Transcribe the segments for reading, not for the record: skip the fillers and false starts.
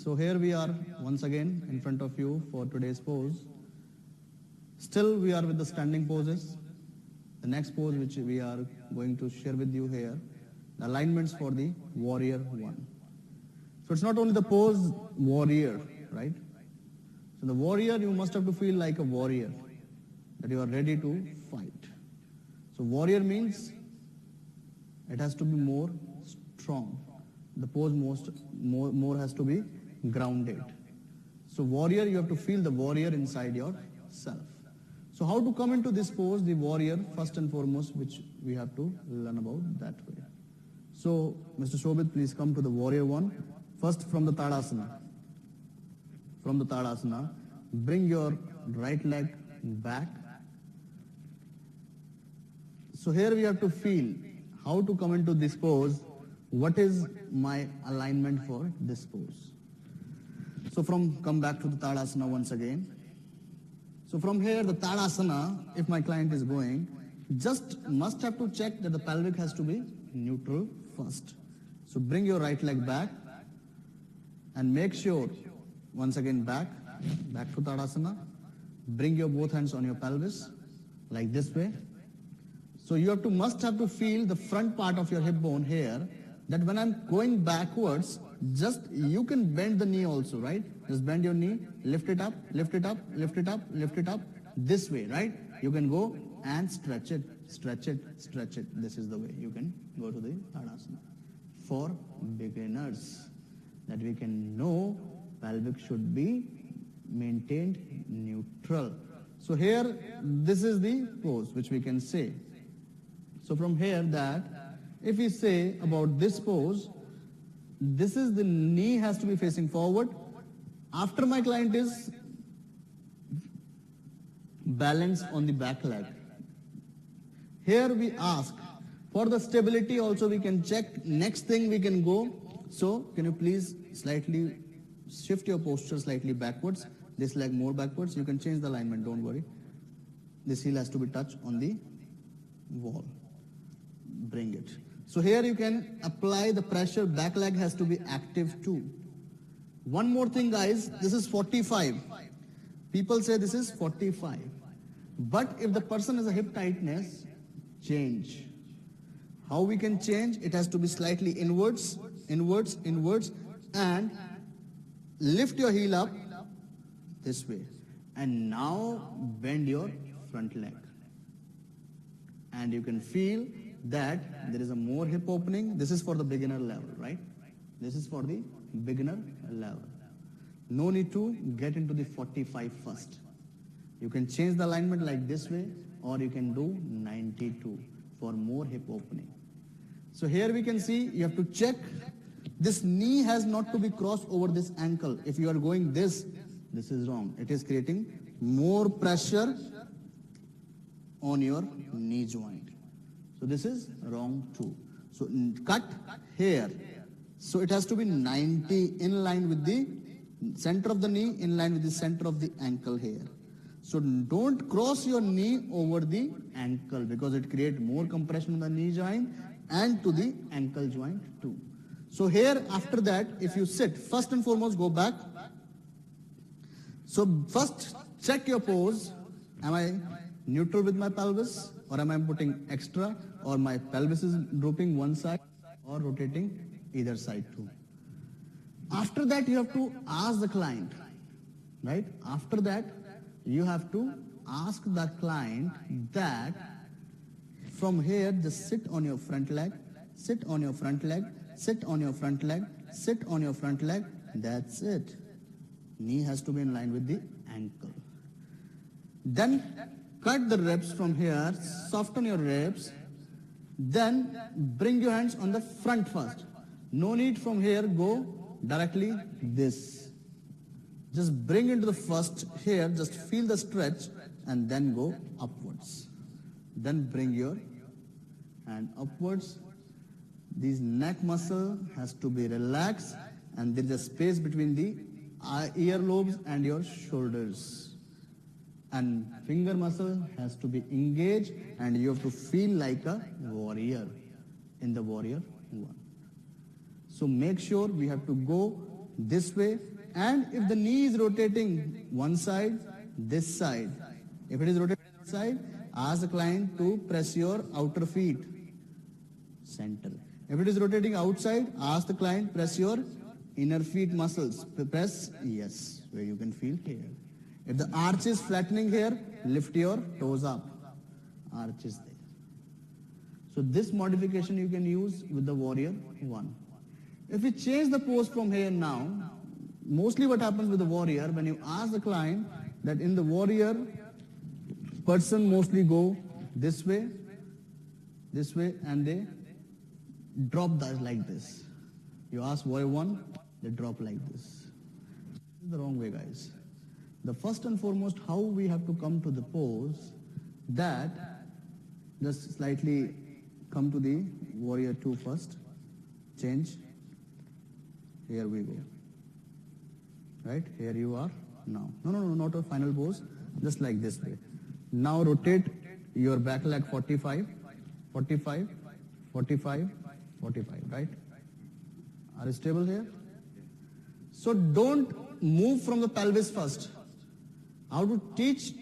So here we are once again in front of you for today's pose. Still we are with the standing poses. The next pose which we are going to share with you here, the alignments for the warrior one. So it's not only the pose warrior, right? So the warrior, you must have to feel like a warrior, that you are ready to fight. So warrior means it has to be more strong. The pose more has to be grounded. So warrior, you have to feel the warrior inside yourself. So how to come into this pose, the warrior, first and foremost, which we have to learn about that way. So Mr. Shobit, please come to the warrior one. First from the Tadasana. From the Tadasana, bring your right leg back. So here we have to feel how to come into this pose. What is my alignment for this pose? So come back to the Tadasana once again. So from here, the Tadasana, if my client is going, just must have to check that the pelvic has to be neutral first. So bring your right leg back and make sure, once again back to Tadasana. Bring your both hands on your pelvis, like this way. So you must have to feel the front part of your hip bone here, that when I'm going backwards, just you can bend the knee also, right? Just bend your knee, lift it up, lift it up, lift it up, lift it up, this way, right? You can go and stretch it, stretch it, stretch it. This is the way you can go to the Tadasana. For beginners, that we can know pelvic should be maintained neutral. So here, this is the pose which we can say. So from here that, if we say about this pose, this is the knee has to be facing forward. After my client is balanced on the back leg. Here we ask, for the stability also we can check, next thing we can go. So can you please slightly shift your posture slightly backwards, this leg more backwards. You can change the alignment, don't worry. This heel has to be touched on the wall. Bring it. So here you can apply the pressure, back leg has to be active too. One more thing guys, this is 45. People say this is 45. But if the person has a hip tightness, change. How we can change? It has to be slightly inwards, inwards, inwards, and lift your heel up this way. And now bend your front leg. And you can feel that there is a more hip opening. This is for the beginner level, right? This is for the beginner level. No need to get into the 45 first. You can change the alignment like this way, or you can do 92 for more hip opening. So here we can see, you have to check, this knee has not to be crossed over this ankle. If you are going this is wrong. It is creating more pressure on your knee joint. So this is wrong too. So cut here. So it has to be 90 in line with the center of the knee, in line with the center of the ankle here. So don't cross your knee over the ankle, because it creates more compression on the knee joint and to the ankle joint too. So here after that, if you sit, first and foremost go back. So first check your pose. Am I neutral with my pelvis, or am I putting extra, or my pelvis is drooping one side or rotating either side too. After that you have to ask the client, right? After that you have to ask the client that from here just sit on your front leg, sit on your front leg, sit on your front leg, sit on your front leg. That's it. Knee has to be in line with the ankle. Then cut the ribs from here, soften your ribs, then bring your hands on the front first. No need from here go directly this. Just bring into the first here, just feel the stretch and then go upwards. Then bring your hand upwards. This neck muscle has to be relaxed, and there is a space between the earlobes and your shoulders. And finger muscle has to be engaged, and you have to feel like a warrior in the warrior one. So make sure we have to go this way. And if the knee is rotating one side, this side. If it is rotating this side, ask the client to press your outer feet, center. If it is rotating outside, ask the client press your inner feet muscles. Press, yes, where you can feel here. If the arch is flattening here, lift your toes up. Arch is there. So this modification you can use with the warrior 1. If we change the pose from here now, mostly what happens with the warrior, when you ask the client that in the warrior, person mostly go this way, and they drop that like this. You ask warrior 1, they drop like this. This is the wrong way, guys. The first and foremost, how we have to come to the pose, that just slightly come to the warrior 2 first, change, here we go, right, here you are now, no, not a final pose, just like this way. Now rotate your back leg 45, 45, 45, 45, right? Are you stable here? So don't move from the pelvis first. How to teach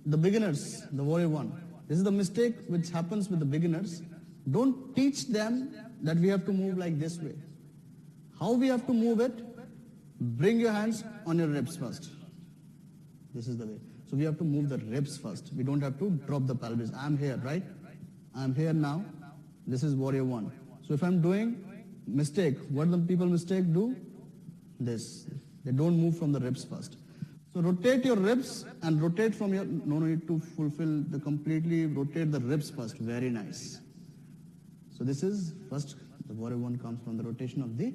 the beginners, the warrior 1. This is the mistake which happens with the beginners. Don't teach them that we have to move like this way. How we have to move it? Bring your hands on your ribs first. This is the way. So we have to move the ribs first. We don't have to drop the pelvis. I'm here, right? I'm here now. This is warrior 1. So if I'm doing mistake, what the people mistake do? This. They don't move from the ribs first. So rotate your ribs and rotate from your, no need to fulfill the completely, rotate the ribs first. Very nice. So this is first, the warrior 1 comes from the rotation of the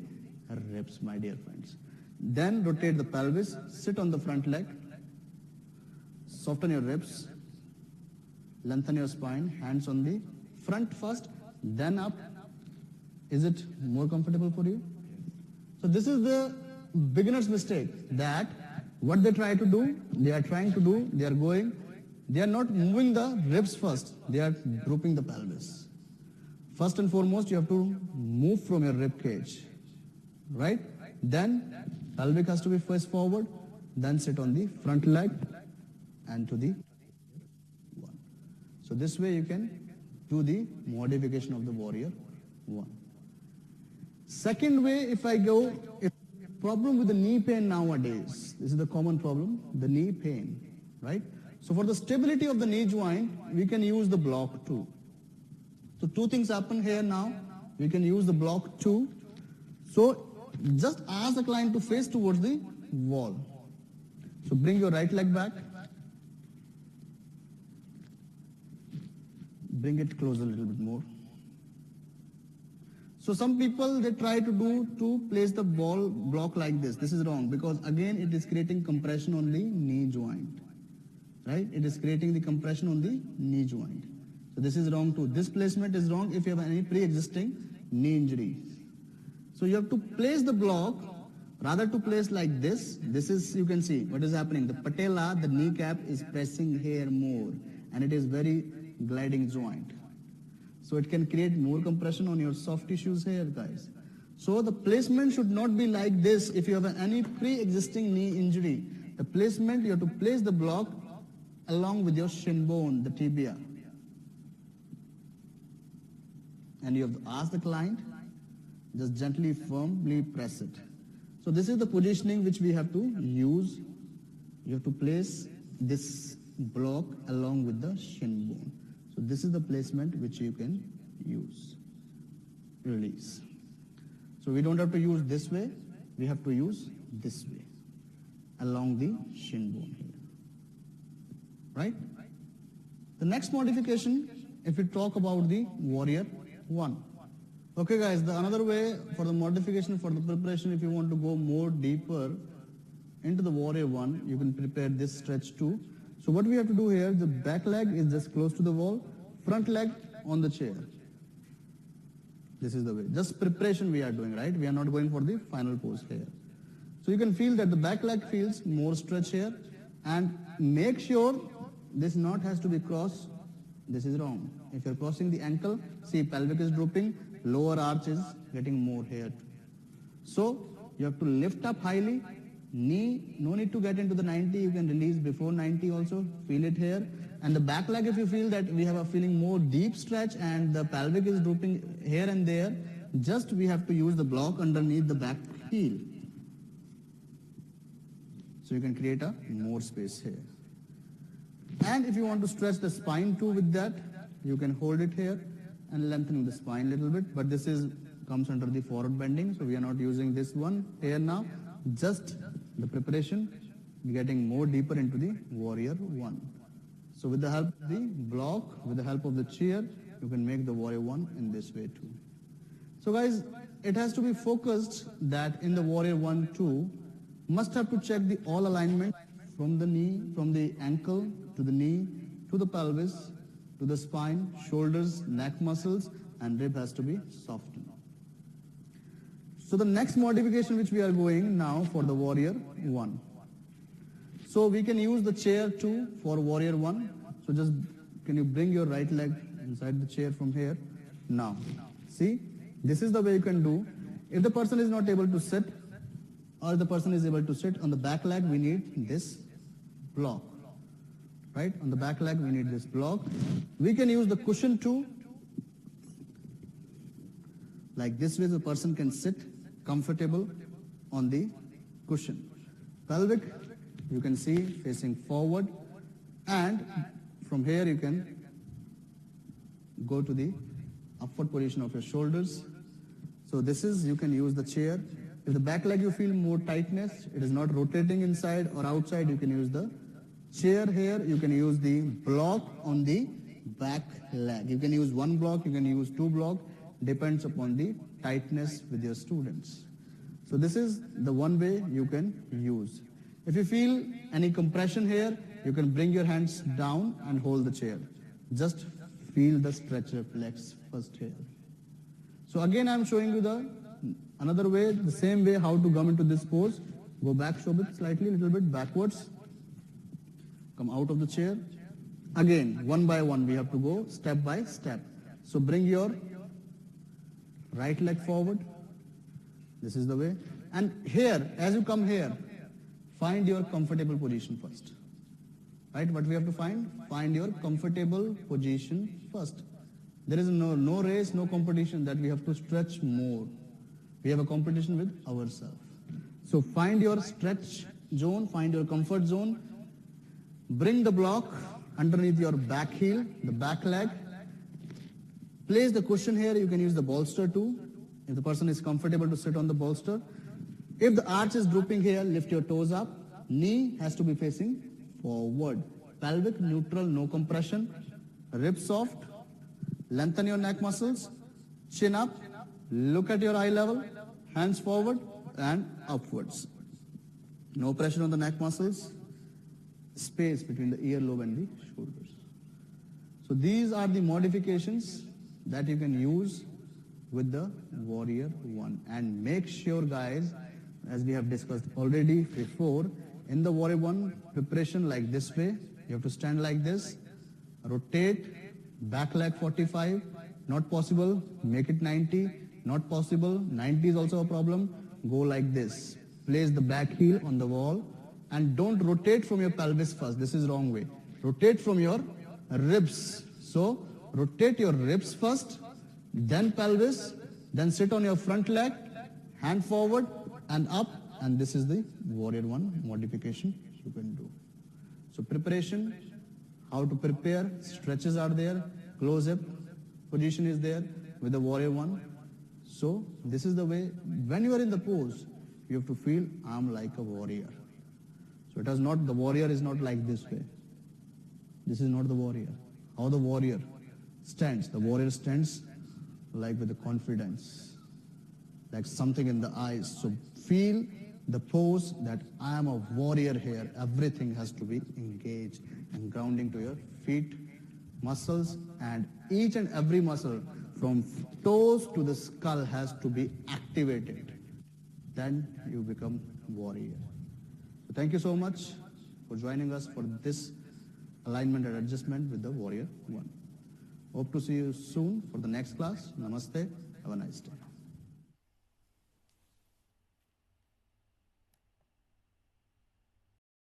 ribs, my dear friends. Then rotate the pelvis, sit on the front leg, soften your ribs, lengthen your spine, hands on the front first, then up. Is it more comfortable for you? So this is the beginner's mistake, that what they try to do, they are not moving the ribs first, they are drooping the pelvis. First and foremost, you have to move from your rib cage, right? Then pelvic has to be faced forward, then sit on the front leg and to the 1. So this way you can do the modification of the warrior 1. Second way, if problem with the knee pain nowadays, this is the common problem, the knee pain, right? So for the stability of the knee joint, we can use the block 2. So 2 things happen here now. We can use the block 2. So just ask the client to face towards the wall. So bring your right leg back. Bring it closer a little bit more. So some people, they try to place the ball block like this. This is wrong, because again it is creating compression on the knee joint, right? It is creating the compression on the knee joint. So this is wrong too. This placement is wrong if you have any pre-existing knee injury. So you have to place the block, rather to place like this. This is, you can see what is happening. The patella, the kneecap is pressing here more, and it is very gliding joint. So it can create more compression on your soft tissues here, guys. So the placement should not be like this if you have any pre-existing knee injury. The placement, you have to place the block along with your shin bone, the tibia. And you have to ask the client, just gently, firmly press it. So this is the positioning which we have to use. You have to place this block along with the shin bone. So this is the placement which you can use. Release. So we don't have to use this way, we have to use this way, along the shin bone here. Right? The next modification, if we talk about the warrior 1. Okay guys, the another way for the modification, for the preparation, if you want to go more deeper into the warrior 1, you can prepare this stretch too. So what we have to do here, the back leg is just close to the wall, front leg on the chair. This is the way. Just preparation we are doing, right? We are not going for the final pose here. So you can feel that the back leg feels more stretch here, and make sure this knot has to be crossed. This is wrong. If you're crossing the ankle, see pelvic is drooping, lower arch is getting more here. So you have to lift up highly. Knee, no need to get into the 90, you can release before 90 also, feel it here. And the back leg, if you feel that we have a feeling more deep stretch and the pelvic is drooping here and there, just we have to use the block underneath the back heel. So you can create a more space here. And if you want to stretch the spine too with that, you can hold it here and lengthening the spine a little bit, but this comes under the forward bending, so we are not using this one here now. Just the preparation, getting more deeper into the warrior one. So with the help of the block, with the help of the chair, you can make the warrior one in this way too. So guys, it has to be focused that in the warrior one too, must have to check the all alignment from the knee, from the ankle to the knee, to the pelvis, to the spine, shoulders, neck muscles, and rib has to be softened. So the next modification which we are going now for the warrior one. So we can use the chair too for warrior one. So just can you bring your right leg inside the chair from here? Now, see, this is the way you can do. If the person is not able to sit or the person is able to sit on the back leg, we need this block. Right? On the back leg, we need this block. We can use the cushion too. Like this way, the person can sit comfortable on the cushion. Pelvic, you can see facing forward, and from here you can go to the upward position of your shoulders. So this is, you can use the chair. If the back leg you feel more tightness, it is not rotating inside or outside, you can use the chair here. You can use the block on the back leg. You can use one block, you can use two blocks, depends upon the tightness with your students. So this is the one way you can use. If you feel any compression here, you can bring your hands down and hold the chair. Just feel the stretch reflex first here. So again I am showing you another way, the same way how to come into this pose. Go back, Shobit, slightly, little bit backwards. Come out of the chair. Again, one by one we have to go step by step. So bring your right leg forward. This is the way. And here, as you come here, find your comfortable position first. Right? What we have to find? Find your comfortable position first. There is no race, no competition that we have to stretch more. We have a competition with ourselves. So find your stretch zone, find your comfort zone. Bring the block underneath your back heel, the back leg. Place the cushion here. You can use the bolster too, if the person is comfortable to sit on the bolster. If the arch is drooping here, lift your toes up. Knee has to be facing forward. Pelvic neutral, no compression. Ribs soft. Lengthen your neck muscles. Chin up. Look at your eye level. Hands forward and upwards. No pressure on the neck muscles. Space between the earlobe and the shoulders. So these are the modifications that you can use with the warrior one. And make sure, guys, as we have discussed already before, in the warrior one preparation like this way, you have to stand like this, rotate, back leg 45, not possible, make it 90, not possible, 90 is also a problem, go like this. Place the back heel on the wall and don't rotate from your pelvis first, this is wrong way. Rotate from your ribs. So rotate your ribs first, then pelvis, then sit on your front leg, hand forward and up, and this is the warrior one modification you can do. So preparation, how to prepare, stretches are there, close hip position is there with the warrior one. So this is the way, when you are in the pose, you have to feel I'm like a warrior. So it is not, the warrior is not like this way. This is not the warrior. How the warrior stands, the warrior stands like with the confidence, like something in the eyes. So feel the pose that I am a warrior here. Everything has to be engaged and grounding to your feet, muscles, and each and every muscle from toes to the skull has to be activated. Then you become warrior. So thank you so much for joining us for this alignment and adjustment with the warrior one. Hope to see you soon for the next class. Namaste. Have a nice day.